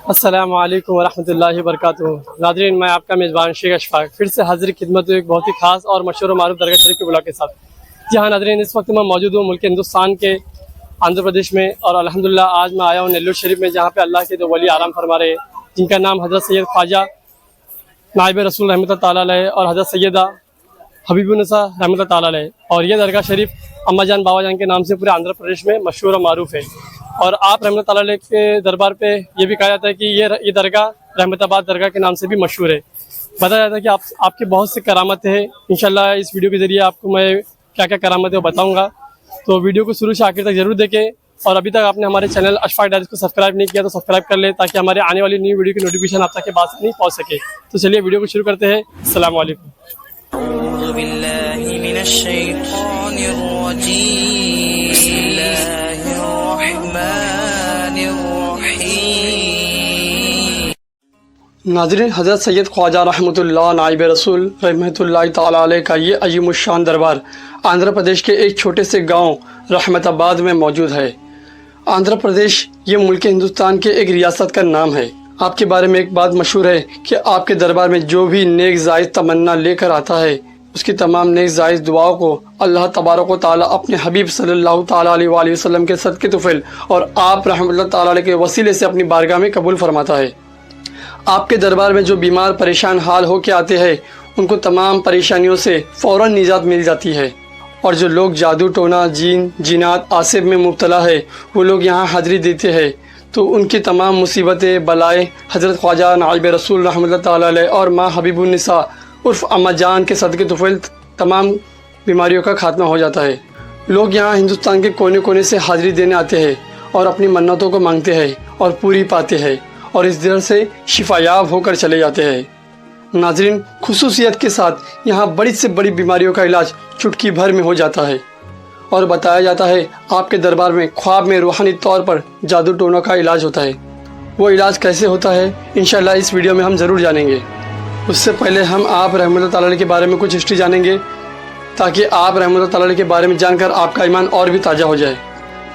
अस्सलाम वालेकुम वरहमतुल्लाहि वबरकातुहू। नाज़रीन, मैं आपका मेज़बान शेख अशफाक फिर से हाजिर खिदमत हूँ एक बहुत ही खास और मशहूर मारूफ दरगाह शरीफ के ब्लॉग के साथ। जी हाँ नाज़रीन, इस वक्त मैं मौजूद हूँ मुल्क हिंदुस्तान के आंध्र प्रदेश में, और अल्हम्दुलिल्लाह आज मैं आया हूँ नेल्लूर शरीफ में, जहाँ पे अल्लाह के दो वली आराम फरमा रहे हैं, जिनका नाम हज़रत सैयद ख्वाजा नाइब रसूल रहमतुल्लाह ताला अलैह और हज़रत सैयदा हबीबुन्निसा रहमतुल्लाह ताला अलैह। और ये दरगाह शरीफ अम्मा जान बाबा जान के नाम से पूरे आंध्र प्रदेश में मशहूर और मारूफ है। और आप रहमतुल्लाह ताला अलैह के दरबार पे ये भी कहा जाता है कि ये दरगाह रहमताबाद दरगाह के नाम से भी मशहूर है। बताया जाता है कि आपकी बहुत सी करामत है। इंशाल्लाह इस वीडियो के ज़रिए आपको मैं क्या क्या करामत है वो बताऊँगा, तो वीडियो को शुरू से आखिर तक ज़रूर देखें। और अभी तक आपने हमारे चैनल अशफाक डायरीज़ को सब्सक्राइब नहीं किया तो सब्सक्राइब कर ले, ताकि हमारे आने वाली न्यू वीडियो की नोटिफिकेशन आप तक के पास नहीं पहुँच सके। तो चलिए वीडियो को शुरू करते हैं। अस्सलाम वालेकुम। أعوذ بالله من الشيطان الرجيم بسم الله الرحمن الرحيم नाज़रीन, हज़रत सैयद ख्वाजा रहमतुल्लाह नाइब रसूल रहमतुल्लाह ताला अलैह का ये अजीमुश्शान दरबार आंध्र प्रदेश के एक छोटे से गांव रहमताबाद में मौजूद है। आंध्र प्रदेश ये मुल्क हिंदुस्तान के एक रियासत का नाम है। आपके बारे में एक बात मशहूर है कि आपके दरबार में जो भी नेक जायज़ तमन्ना लेकर आता है, उसकी तमाम नेक जायज़ दुआओं को अल्लाह तबारक व तआला अपने हबीब सल्लल्लाहु ताला अलैहि वसल्लम के सदक़े तुफ़ैल और आप रहमतुल्लाह ताला अलैह के वसीले से अपनी बारगाह में कबूल फरमाता है। आपके दरबार में जो बीमार परेशान हाल हो के आते हैं, उनको तमाम परेशानियों से फ़ौरन निजात मिल जाती है। और जो लोग जादू टोना जीन जिनात आसिब में मुब्तला है, वो लोग यहाँ हाज़िरी देते हैं, तो उनकी तमाम मुसीबतें बलाएँ हज़रत ख्वाजा नाइब रसूल रहमतुल्लाह ताला अलैह और माँ हबीबुन्निसा उर्फ़ अम्मा जान के सदक़े तुफ़ैल तमाम बीमारियों का खात्मा हो जाता है। लोग यहाँ हिंदुस्तान के कोने कोने से हाज़िरी देने आते हैं और अपनी मन्नतों को मांगते हैं और पूरी पाते हैं, और इस दर से शिफायाब होकर चले जाते हैं। नाज़रीन, खुसूसियत के साथ यहाँ बड़ी से बड़ी बीमारियों का इलाज चुटकी भर में हो जाता है। और बताया जाता है आपके दरबार में ख्वाब में रूहानी तौर पर जादू टोना का इलाज होता है। वो इलाज कैसे होता है इंशाल्लाह इस वीडियो में हम ज़रूर जानेंगे। उससे पहले हम आप रहमतुल्लाह ताला अलैह के बारे में कुछ हिस्ट्री जानेंगे, ताकि आप रहमतुल्लाह ताला अलैह के बारे में जानकर आपका ईमान और भी ताज़ा हो जाए।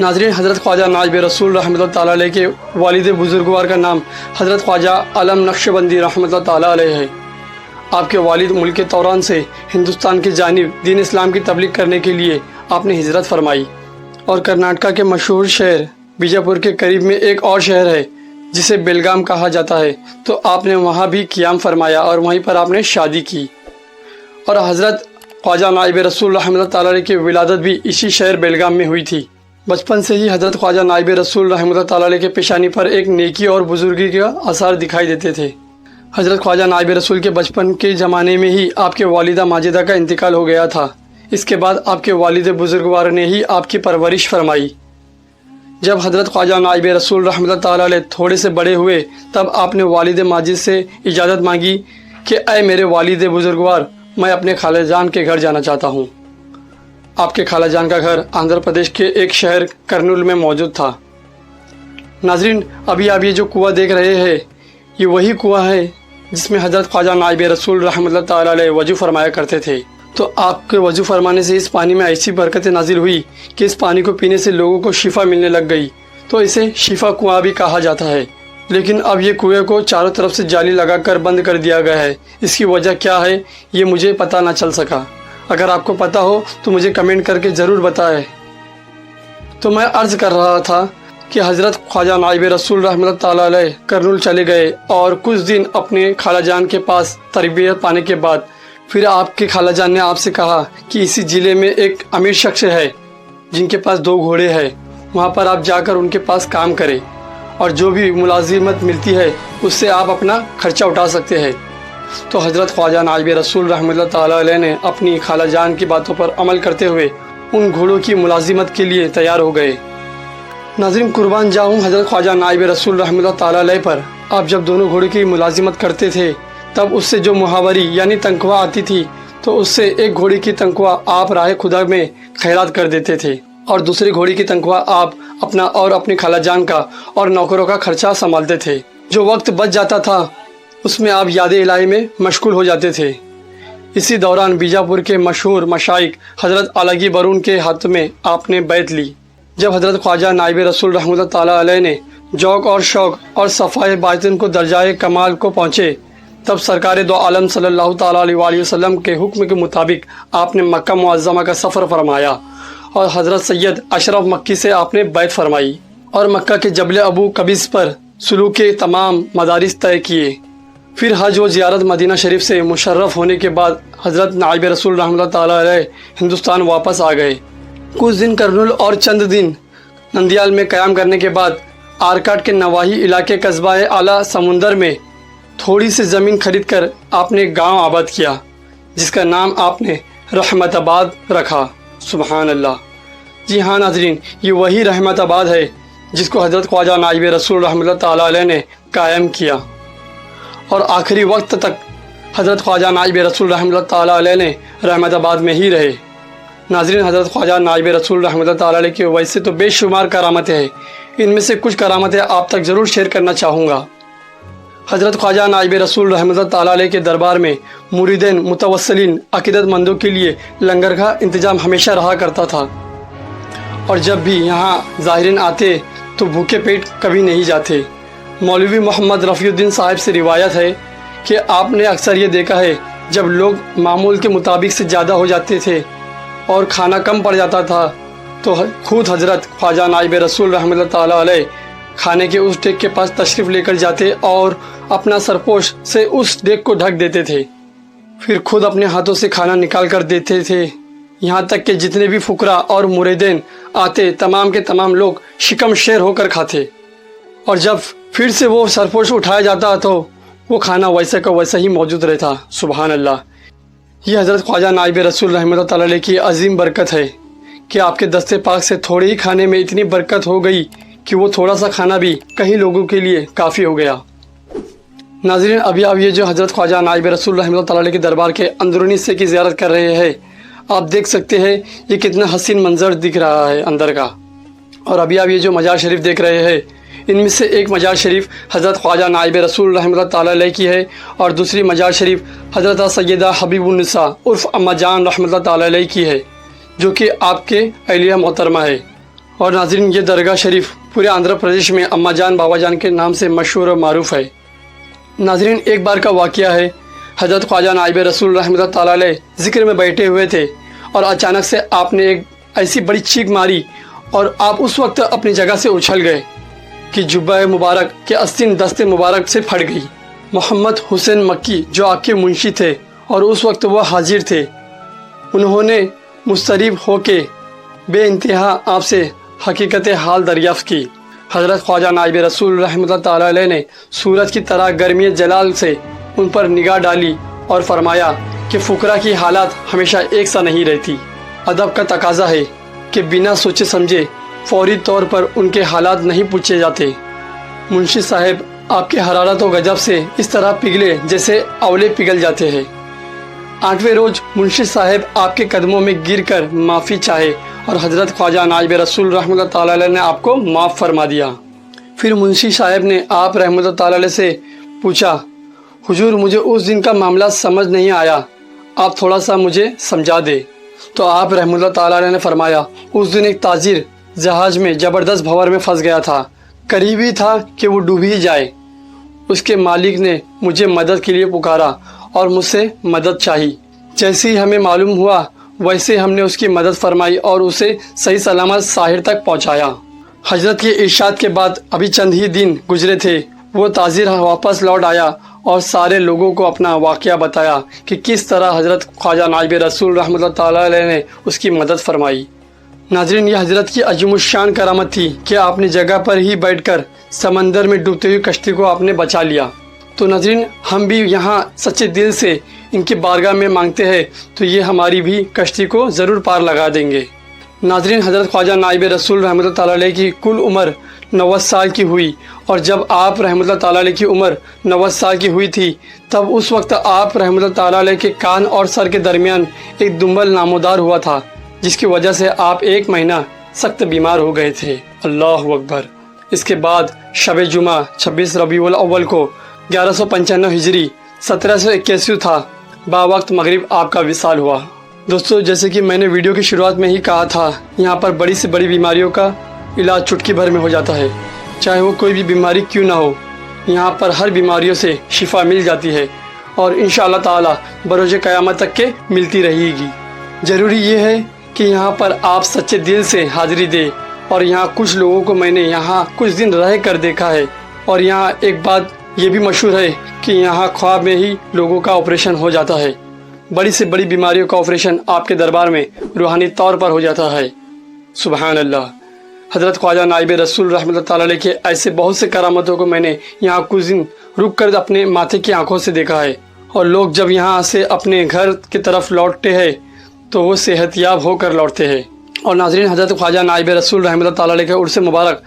नाज़रीन, हज़रत ख्वाजा नाइब रसूल रहमतुल्लाह ताला अलैह के वालिद बुजुर्गवार का नाम हज़रत ख्वाजा आलम नक्शबंदी रहमतुल्लाह ताला अलैह है। आपके वालिद मुल्क के दौरान से हिंदुस्तान की जानिब दीन इस्लाम की तबलीग करने के लिए आपने हिजरत फरमाई, और कर्नाटका के मशहूर शहर बीजापुर के करीब में एक और शहर है जिसे बेलगाम कहा जाता है, तो आपने वहाँ भी क़ियाम फरमाया और वहीं पर आपने शादी की। और हज़रत ख्वाजा नाइब रसूल रहमतुल्लाह ताला अलैह की विलादत भी इसी शहर बेलगाम में हुई थी। बचपन से ही हज़रत ख्वाजा नाइब रसूल रहमतुल्लाह ताला अलैह के पेशानी पर एक नेकी और बुजुर्गी का आसार दिखाई देते थे। हज़रत ख्वाजा नाइब रसूल के बचपन के ज़माने में ही आपके वालिदा माजिदा का इंतकाल हो गया था। इसके बाद आपके वालिद बुजुर्गवार ने ही आपकी परवरिश फरमाई। जब हज़रत ख्वाजा नाइब रसूल रहमतुल्लाह ताला अलैह थोड़े से बड़े हुए, तब आपने वालिद माजिद से इजाज़त मांगी कि ऐ मेरे वालिद बुजुर्गवार, मैं अपने खालाजान के घर जाना चाहता हूँ। आपके खालाजान का घर आंध्र प्रदेश के एक शहर कर्नूल में मौजूद था। नाज़रीन, अभी आप ये जो कुआं देख रहे हैं, ये वही कुआं है जिसमें हज़रत ख्वाजा नाइब रसूल रहमतुल्लाह ताला अलैह वज़ू फरमाया करते थे। तो आपके वज़ू फरमाने से इस पानी में ऐसी बरकतें नाजिल हुई कि इस पानी को पीने से लोगों को शिफा मिलने लग गई, तो इसे शिफा कुआं भी कहा जाता है। लेकिन अब ये कुएं को चारों तरफ से जाली लगाकर बंद कर दिया गया है। इसकी वजह क्या है ये मुझे पता ना चल सका। अगर आपको पता हो तो मुझे कमेंट करके ज़रूर बताएं। तो मैं अर्ज़ कर रहा था कि हज़रत ख्वाजा नाइब रसूल रहमतुल्लाह ताला अलैह कर्नूल चले गए, और कुछ दिन अपने खालाजान के पास तरबियत पाने के बाद फिर आपके खालाजान ने आपसे कहा कि इसी ज़िले में एक अमीर शख्स है जिनके पास 2 घोड़े हैं, वहाँ पर आप जाकर उनके पास काम करें, और जो भी मुलाजिमत मिलती है उससे आप अपना खर्चा उठा सकते हैं। तो हज़रत ख्वाजा नाइब रसूल रहमतुल्लाह ताला अलैह ने अपनी खालाजान की बातों पर अमल करते हुए उन घोड़ों की मुलाजिमत के लिए तैयार हो गए। नाज़रीन, कुर्बान जाऊँ हज़रत ख्वाजा नाइब रसूल रहमतुल्लाह ताला अलैह पर। आप जब दोनों घोड़े की मुलाजिमत करते थे, तब उससे जो मुहावरी यानी तनख्वाह आती थी, तो उससे एक घोड़े की तनख्वाह आप राह खुदा में खैरात कर देते थे, और दूसरी घोड़ी की तनख्वाह आप अपना और अपनी खालाजान का और नौकरों का खर्चा संभालते थे। जो वक्त बच जाता था उसमें आप याद इलाही में मशगूल हो जाते थे। इसी दौरान बीजापुर के मशहूर मशाइख हज़रत आलगी बरून के हाथ में आपने बैत ली। जब हज़रत ख्वाजा नाइब रसूल रहमतुल्लाह ताला अलैह ने ذوق और शौक़ और सफ़ाए बातिन को दर्जाए कमाल को पहुँचे, तब सरकार दो आलम सल्लल्लाहु ताला अलैहि वसल्लम के हुक्म के मुताबिक आपने मक्का मुअज़्ज़मा का सफ़र फरमाया और हज़रत सैयद अशरफ मक्की से आपने बैत फरमाई और मक्का के जबल अबू कबीस पर सुलूक के तमाम मदारिस तय किए। फिर हज व ज़ियारत मदीना शरीफ से मुशर्रफ होने के बाद हज़रत नाइब रसूल रहमतुल्लाह ताला अलैह हिंदुस्तान वापस आ गए। कुछ दिन करनुल और चंद दिन नंदियाल में क़याम करने के बाद आरकाट के नवाही इलाके कस्बा आला समुंदर में थोड़ी सी ज़मीन खरीद कर आपने गाँव आबाद किया, जिसका नाम आपने रहमताबाद रखा। सुबहान अल्लाह। जी हाँ नाज़रीन, ये वही रहमताबाद है जिसको हज़रत ख्वाजा नाइब रसूल रहमतुल्लाह ताला अलैह ने कायम किया और आखिरी वक्त तक हज़रत ख्वाजा नाइब रसूल रहमतुल्लाह ताला अलैह ने रहमताबाद में ही रहे। नाज़रीन, हज़रत ख्वाजा नाइब रसूल रहमतुल्लाह ताला अलैह की वैसे तो बेशुमार करामतें हैं, इनमें से कुछ करामतें आप तक ज़रूर शेयर करना चाहूँगा। हज़रत ख्वाजा नाइब रसूल रहमतुल्लाह ताला अलैह के दरबार में मुरीदीन मुतवस्सिलीन अक़ीदतमंदों के लिए लंगर का इंतज़ाम हमेशा रहा करता था और जब भी यहाँ ज़ाहिरीन आते तो भूखे पेट कभी नहीं जाते। मौलवी मोहम्मद रफ़ीउद्दीन साहब से रिवायत है कि आपने अक्सर ये देखा है, जब लोग मामूल के मुताबिक से ज़्यादा हो जाते थे और खाना कम पड़ जाता था तो खुद हज़रत ख्वाजा नाइब रसूल रहमतुल्लाह ताला अलैह खाने के उस डेग के पास तशरीफ़ लेकर जाते और अपना सरपोश से उस डेग को ढक देते थे, फिर खुद अपने हाथों से खाना निकाल कर देते थे। यहाँ तक कि जितने भी फुकरा और मुरीदीन आते तमाम के तमाम लोग शिकम शेर होकर खाते और जब फिर से वो सरपोश उठाया जाता तो वो खाना वैसे का वैसा ही मौजूद रहता। सुबहान अल्लाह। ये हज़रत ख्वाजा नाइब रसूल रहमतुल्लाह ताला अलैह की अजीम बरकत है कि आपके दस्ते पाक से थोड़े ही खाने में इतनी बरकत हो गई कि वो थोड़ा सा खाना भी कई लोगों के लिए काफ़ी हो गया। नाज़रीन, अभी आप ये जो हज़रत ख्वाजा नाइब रसूल रहमतुल्लाह ताला अलैह के दरबार के अंदरूनी हिस्से की ज़ियारत कर रहे हैं, आप देख सकते हैं ये कितना हसीन मंजर दिख रहा है अंदर का। और अभी आप ये जो मजार शरीफ देख रहे हैं, इनमें से एक मजार शरीफ हज़रत ख्वाजा नाइब रसूल रहमतुल्लाह ताला अलैह की है और दूसरी मजार शरीफ हज़रत सैयदा हबीबुन्निसा उर्फ़ अम्मा जान रहमतुल्लाह ताला अलैह की है, जो कि आपके अहलिया मोहतरमा है। और नाज़रीन, ये दरगाह शरीफ पूरे आंध्र प्रदेश में अम्मा जान बाबा जान के नाम से मशहूर और मारूफ़ है। नाज़रीन, एक बार का वाक़या है, हज़रत ख्वाजा नाइब रसूल रहमतुल्लाह ताला अलैह ज़िक्र में बैठे हुए थे और अचानक से आपने एक ऐसी बड़ी चीख मारी और आप उस वक्त अपनी जगह से उछल गए कि जुब्बा मुबारक के आस्तीन दस्ते मुबारक से फट गई। मोहम्मद हुसैन मक्की जो आपके मुंशी थे और उस वक्त वह हाजिर थे, उन्होंने मुस्तरीब होके बेइंतहा आपसे हकीकत हाल दरियाफ़्त की। हज़रत ख्वाजा नाइब रसूल रहमतुल्लाह ताला अलैह ने सूरज की तरह गर्मी जलाल से उन पर निगाह डाली और फरमाया कि फुकरा की हालात हमेशा एक सा नहीं रहती। अदब का तकाजा है कि बिना सोचे समझे फौरी तौर पर उनके हालात नहीं पूछे जाते। मुंशी साहब आपके हरारत और गजब से इस तरह पिघले जैसे अवले पिघल जाते हैं। 8वें रोज़ मुंशी साहब आपके कदमों में गिरकर माफ़ी चाहे और हज़रत ख्वाजा नाइब रसूल रहमतुल्लाह ताला अलैह ने आपको माफ़ फरमा दिया। फिर मुंशी साहब ने आप रहमतुल्लाह ताला अलैह से पूछा, हुजूर मुझे उस दिन का मामला समझ नहीं आया, आप थोड़ा सा मुझे समझा दे। तो आप रहमतुल्लाह ताला अलैह ने फरमाया, उस दिन एक ताजिर जहाज़ में ज़बरदस्त भंवर में फंस गया था, करीब ही था कि वो डूब ही जाए। उसके मालिक ने मुझे मदद के लिए पुकारा और मुझसे मदद चाहिए। जैसे ही हमें मालूम हुआ वैसे हमने उसकी मदद फरमाई और उसे सही सलामत साहिर तक पहुंचाया। हजरत के इरशाद के बाद अभी चंद ही दिन गुजरे थे, वो ताजिर वापस लौट आया और सारे लोगों को अपना वाक़या बताया कि किस तरह हज़रत ख्वाजा नाइब रसूल रहमतुल्लाह ताला अलैह ने उसकी मदद फरमाई। नाज़रीन, ये हज़रत की अजीमुश्शान करामत थी कि आपने जगह पर ही बैठकर समंदर में डूबती हुई कश्ती को आपने बचा लिया। तो नाज़रीन, हम भी यहाँ सच्चे दिल से इनकी बारगाह में मांगते हैं तो ये हमारी भी कश्ती को ज़रूर पार लगा देंगे। नाज़रीन, हज़रत ख्वाजा नाइब रसूल रहमतुल्लाह ताला अलैह की कुल उम्र 90 साल की हुई और जब आप रहमतुल्लाह ताला अलैह की उम्र 90 साल की हुई थी तब उस वक्त आप रहमतुल्लाह ताला अलैह के कान और सर के दरमियान एक दुम्बल नामोदार हुआ था, जिसकी वजह से आप 1 महीना सख्त बीमार हो गए थे। अल्लाह अकबर। इसके बाद शब जुमा 26 रबीउल अव्वल को 1195 हिजरी 1781 था, बावक्त मगरिब आपका विसाल हुआ। दोस्तों, जैसे कि मैंने वीडियो की शुरुआत में ही कहा था, यहाँ पर बड़ी से बड़ी बीमारियों का इलाज चुटकी भर में हो जाता है। चाहे वो कोई भी बीमारी क्यों ना हो। यहाँ पर हर बीमारियों से शिफा मिल जाती है और इंशाअल्लाह ताला बरोज़ क़यामत तक के मिलती रहेगी। ज़रूरी ये है कि यहाँ पर आप सच्चे दिल से हाज़िरी दें। और यहाँ कुछ लोगों को मैंने यहाँ कुछ दिन रह कर देखा है और यहाँ एक बात ये भी मशहूर है कि यहाँ ख्वाब में ही लोगों का ऑपरेशन हो जाता है। बड़ी से बड़ी बीमारियों का ऑपरेशन आपके दरबार में रूहानी तौर पर हो जाता है। सुबहान अल्लाह। हज़रत ख्वाजा नाइब रसूल रहमतुल्लाह ताला अलैह के ऐसे बहुत से करामतों को मैंने यहाँ कुछ दिन रुक कर अपने माथे की आंखों से देखा है। और लोग जब यहाँ से अपने घर की तरफ लौटते हैं तो वो सेहतयाब होकर लौटते हैं। और नाज़रीन, हज़रत ख्वाजा नाइब रसूल रहमतुल्लाह ताला अलैह के उर्स मुबारक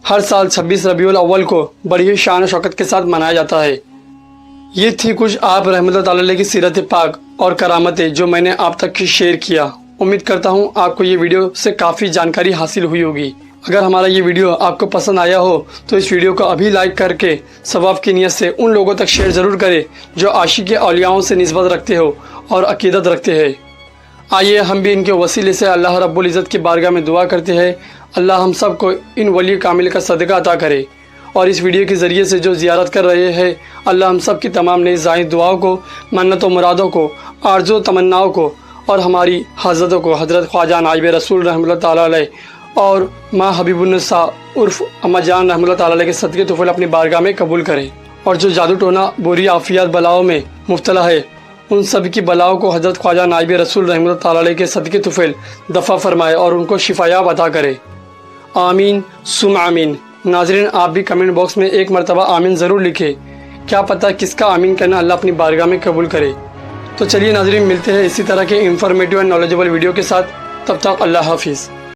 हर साल 26 रबीउल अव्वल को बड़ी ही शान शौकत के साथ मनाया जाता है। ये थी कुछ आप रहमतुल्लाह ताला अलैह की सीरत पाक और करामतें जो मैंने आप तक शेयर किया। उम्मीद करता हूँ आपको ये वीडियो से काफ़ी जानकारी हासिल हुई होगी। अगर हमारा ये वीडियो आपको पसंद आया हो तो इस वीडियो को अभी लाइक करके सवाब की नियत से उन लोगों तक शेयर ज़रूर करें जो आशिक औलियाओं से निस्बत रखते हो और अकीदत रखते हैं। आइए हम भी इनके वसीले से अल्लाह रब्बुल इज़्ज़त की बारगाह में दुआ करते हैं, अल्लाह हम सब को इन वली कामिल का सदका अता करे। और इस वीडियो के ज़रिए से जो ज़ियारत कर रहे हैं, अल्लाह हम सब की तमाम नई ज़ायद दुआओं को, मन्नतों मुरादों को, आरज़ो तमन्नाओं को और हमारी हज़रतों को हज़रत ख्वाजा नाइब रसूल रहमतुल्लाह ताला अलैह और माँ हबीबुन्निसा उर्फ़ अम्मा जान रहमतुल्लाह ताला अलैह के सदक़े तुफ़ैल अपनी बारगाह में कबूल करें। और जो जादू टोना बुरी आफियत बलाओं में मुब्तला है, उन सब की बलाओं को हज़रत ख्वाजा नाइब रसूल रहमतुल्लाह ताला अलैह के सदक़े तुफ़ैल दफ़ा फरमाए और उनको शिफायाब अता करे। आमीन सुम आमीन। नाज़रीन, आप भी कमेंट बॉक्स में एक मरतबा आमीन ज़रूर लिखें। क्या पता किसका आमीन कहना अल्लाह अपनी बारगाह में कबूल करे। तो चलिए नाज़रीन, मिलते हैं इसी तरह के इंफॉर्मेटिव एंड नॉलेजेबल वीडियो के साथ। तब तक अल्लाह हाफिज़।